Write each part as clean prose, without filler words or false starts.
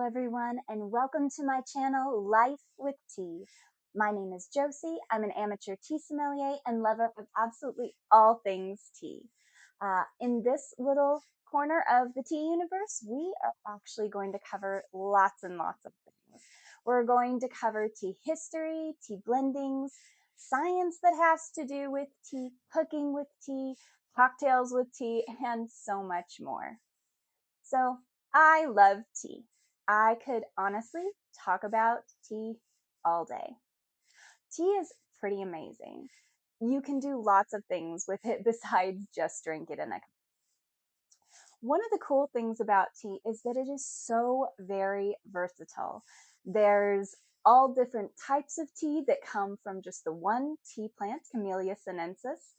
everyone, and welcome to my channel, Life with Tea. My name is Josie. I'm an amateur tea sommelier and lover of absolutely all things tea. In this little corner of the tea universe, we are actually going to cover lots and lots of things. We're going to cover tea history, tea blendings, science that has to do with tea, cooking with tea, cocktails with tea, and so much more. So I love tea. I could honestly talk about tea all day. Tea is pretty amazing. You can do lots of things with it besides just drink it in a cup. One of the cool things about tea is that it is so very versatile. There's all different types of tea that come from just the one tea plant, Camellia sinensis,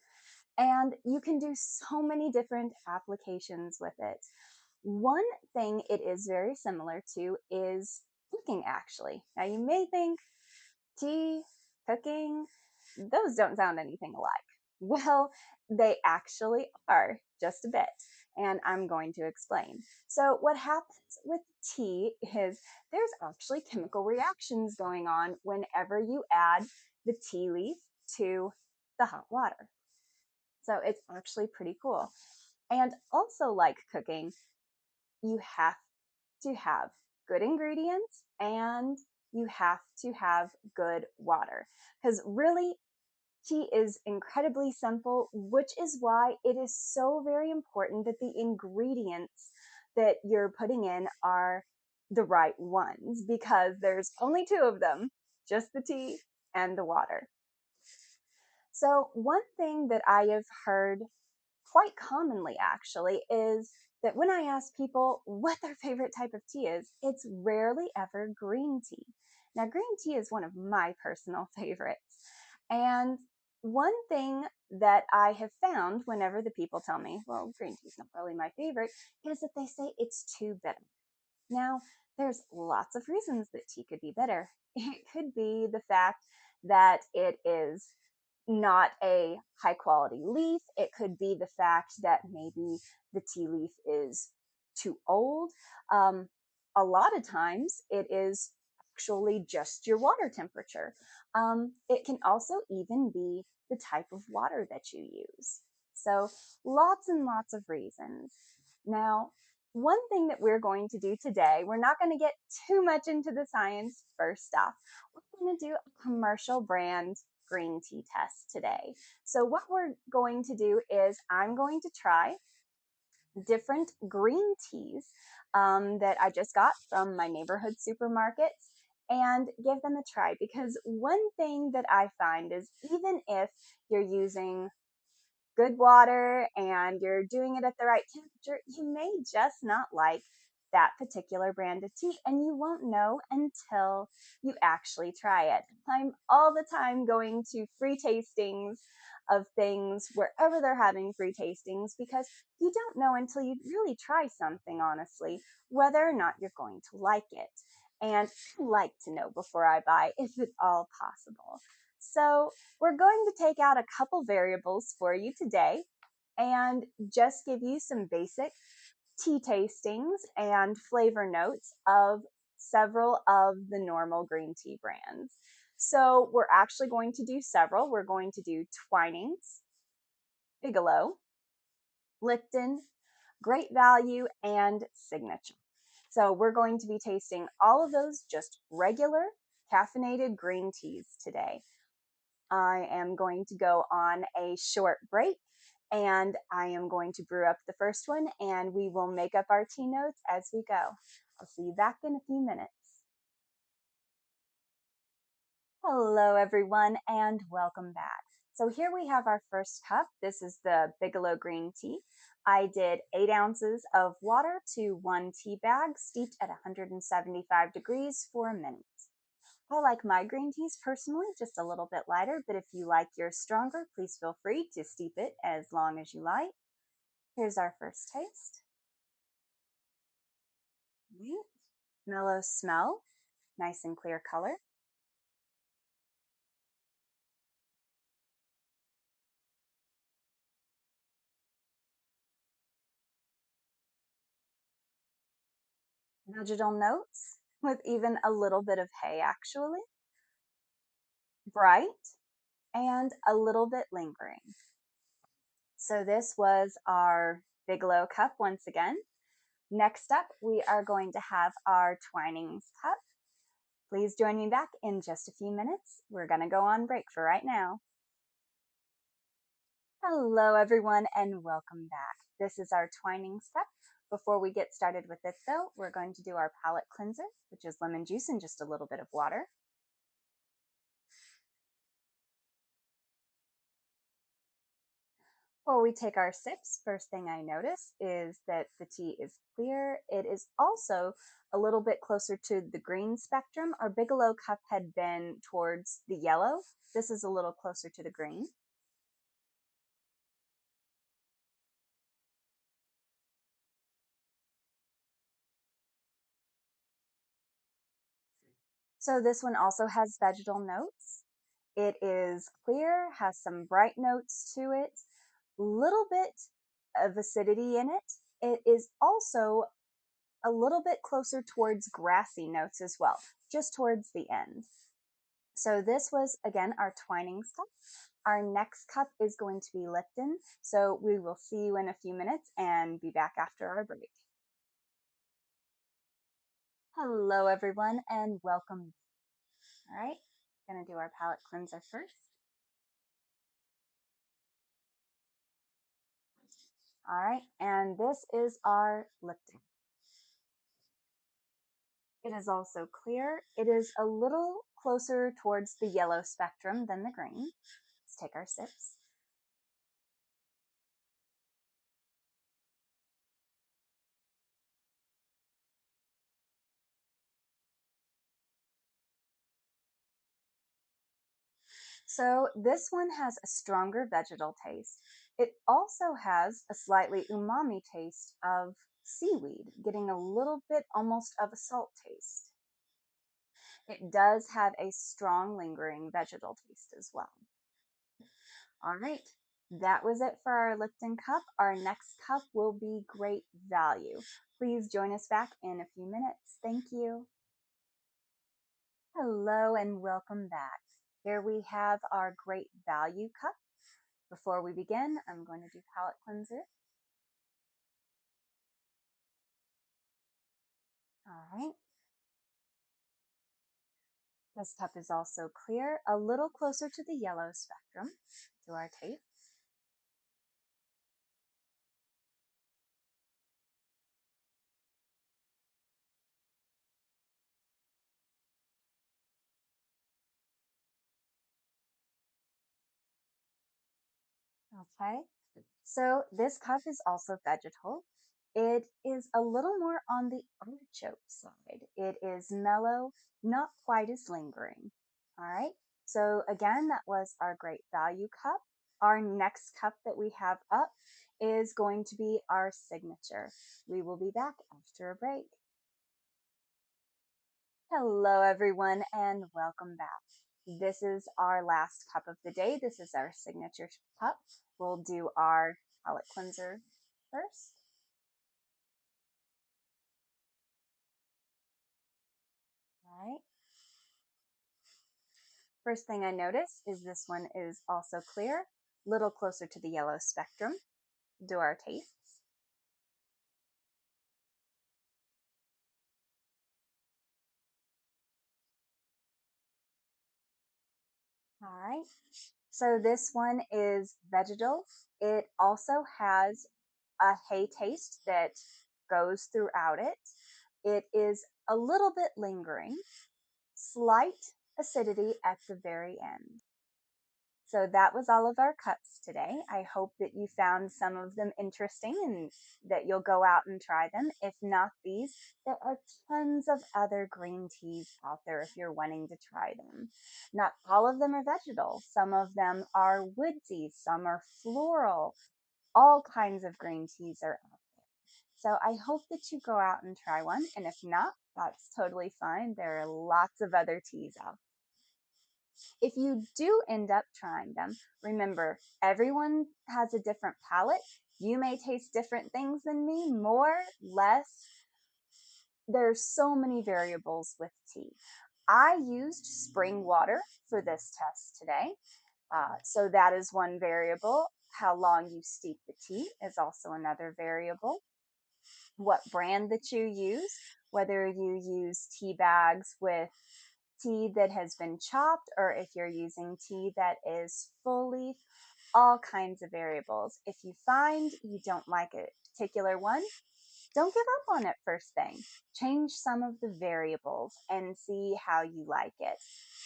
and you can do so many different applications with it. One thing it is very similar to is cooking, actually. Now, you may think tea, cooking, those don't sound anything alike. Well, they actually are just a bit, and I'm going to explain. So, what happens with tea is there's actually chemical reactions going on whenever you add the tea leaf to the hot water. So, it's actually pretty cool. And also, like cooking, you have to have good ingredients and you have to have good water. Because really, tea is incredibly simple, which is why it is so very important that the ingredients that you're putting in are the right ones, because there's only two of them, just the tea and the water. So, one thing that I have heard quite commonly actually is that when I ask people what their favorite type of tea is, it's rarely ever green tea. Now, green tea is one of my personal favorites. And one thing that I have found whenever the people tell me, well, green tea is not really my favorite, is that they say it's too bitter. Now, there's lots of reasons that tea could be better. It could be the fact that it is not a high quality leaf. It could be the fact that maybe the tea leaf is too old. Um, a lot of times it is actually just your water temperature. It can also even be the type of water that you use. So lots and lots of reasons. Now, one thing that we're going to do today, we're not going to get too much into the science first off. We're going to do a commercial brand green tea test today. So what we're going to do is I'm going to try different green teas that I just got from my neighborhood supermarkets and give them a try, because one thing that I find is even if you're using good water and you're doing it at the right temperature, you may just not like that particular brand of tea, and you won't know until you actually try it. I'm all the time going to free tastings of things wherever they're having free tastings, because you don't know until you really try something, honestly, whether or not you're going to like it. And I like to know before I buy if at all possible. So we're going to take out a couple variables for you today and just give you some basic tea tastings and flavor notes of several of the normal green tea brands. So we're actually going to do several. We're going to do Twinnings, Bigelow, Lipton, Great Value, and Signature. So we're going to be tasting all of those just regular caffeinated green teas today. I am going to go on a short break and I am going to brew up the first one, and we will make up our tea notes as we go. I'll see you back in a few minutes. Hello everyone and welcome back. So here we have our first cup. This is the Bigelow green tea. I did 8 ounces of water to 1 tea bag steeped at 175 degrees for a minute. I like my green teas personally just a little bit lighter, but if you like yours stronger, please feel free to steep it as long as you like. Here's our first taste. Right. Mellow smell, nice and clear color. vegetal notes with even a little bit of hay actually, bright, and a little bit lingering. So this was our Bigelow cup once again. Next up, we are going to have our Twinings cup. Please join me back in just a few minutes. We're going to go on break for right now. Hello everyone and welcome back. This is our Twinings cup. Before we get started with it though, we're going to do our palate cleanser, which is lemon juice and just a little bit of water. Before we take our sips, first thing I notice is that the tea is clear. It is also a little bit closer to the green spectrum. Our Bigelow cup had been towards the yellow. This is a little closer to the green. So this one also has vegetal notes. It is clear, has some bright notes to it, little bit of acidity in it. It is also a little bit closer towards grassy notes as well, just towards the end. So this was, again, our Twinings cup. Our next cup is going to be Lipton. So we will see you in a few minutes and be back after our break. Hello, everyone, and welcome. All right, gonna do our palate cleanser first. All right, and this is our Lipton. It is also clear. It is a little closer towards the yellow spectrum than the green. Let's take our sips. So this one has a stronger vegetal taste. It also has a slightly umami taste of seaweed, getting a little bit almost of a salt taste. It does have a strong lingering vegetal taste as well. All right, that was it for our Lipton cup. Our next cup will be Great Value. Please join us back in a few minutes. Thank you. Hello and welcome back. Here we have our Great Value cup. Before we begin, I'm going to do palate cleanser. All right. This cup is also clear, a little closer to the yellow spectrum. Do our taste. Okay. So this cup is also vegetal. It is a little more on the artichoke side. It is mellow, not quite as lingering. All right. So again, that was our Great Value cup. Our next cup that we have up is going to be our signature. We will be back after a break. Hello, everyone, and welcome back. This is our last cup of the day. This is our signature cup. We'll do our palate cleanser first. All right. First thing I notice is this one is also clear, little closer to the yellow spectrum. Do our tastes. All right. So this one is vegetal. It also has a hay taste that goes throughout it. It is a little bit lingering, slight acidity at the very end. So that was all of our cups today. I hope that you found some of them interesting and that you'll go out and try them. If not these, there are tons of other green teas out there if you're wanting to try them. Not all of them are vegetal. Some of them are woodsy, some are floral. All kinds of green teas are out there. So I hope that you go out and try one. And if not, that's totally fine. There are lots of other teas out there. If you do end up trying them, remember, everyone has a different palate. You may taste different things than me, more, less. there's so many variables with tea. I used spring water for this test today. So that is one variable. How long you steep the tea is also another variable. What brand that you use, whether you use tea bags with tea that has been chopped or if you're using tea that is full leaf, all kinds of variables. If you find you don't like a particular one, don't give up on it first thing. Change some of the variables and see how you like it.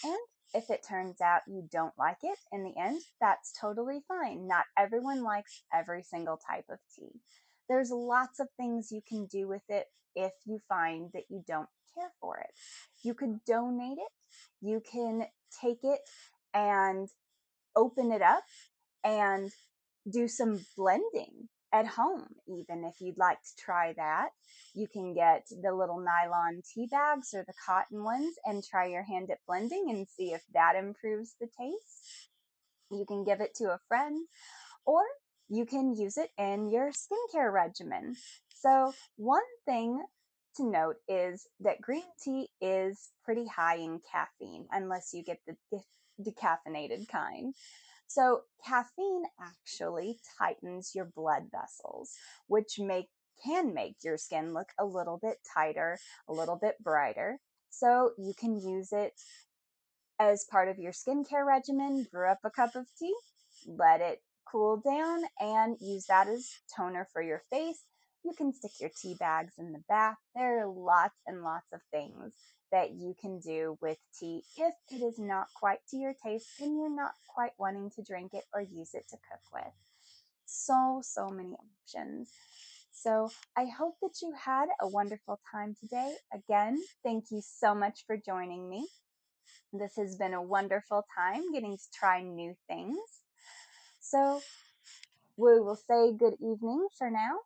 And if it turns out you don't like it in the end, that's totally fine. Not everyone likes every single type of tea. There's lots of things you can do with it if you find that you don't care for it. You could donate it. You can take it and open it up and do some blending at home, even if you'd like to try that. You can get the little nylon tea bags or the cotton ones and try your hand at blending and see if that improves the taste. You can give it to a friend, or you can use it in your skincare regimen. So, one thing to note is that green tea is pretty high in caffeine, unless you get the decaffeinated kind. So caffeine actually tightens your blood vessels, which can make your skin look a little bit tighter, a little bit brighter. So you can use it as part of your skincare regimen. Brew up a cup of tea, let it cool down, and use that as toner for your face. You can stick your tea bags in the bath. There are lots and lots of things that you can do with tea if it is not quite to your taste and you're not quite wanting to drink it or use it to cook with. So many options. So I hope that you had a wonderful time today. Again, thank you so much for joining me. This has been a wonderful time getting to try new things. So we will say good evening for now.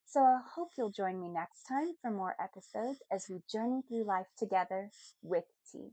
So I hope you'll join me next time for more episodes as we journey through life together with tea.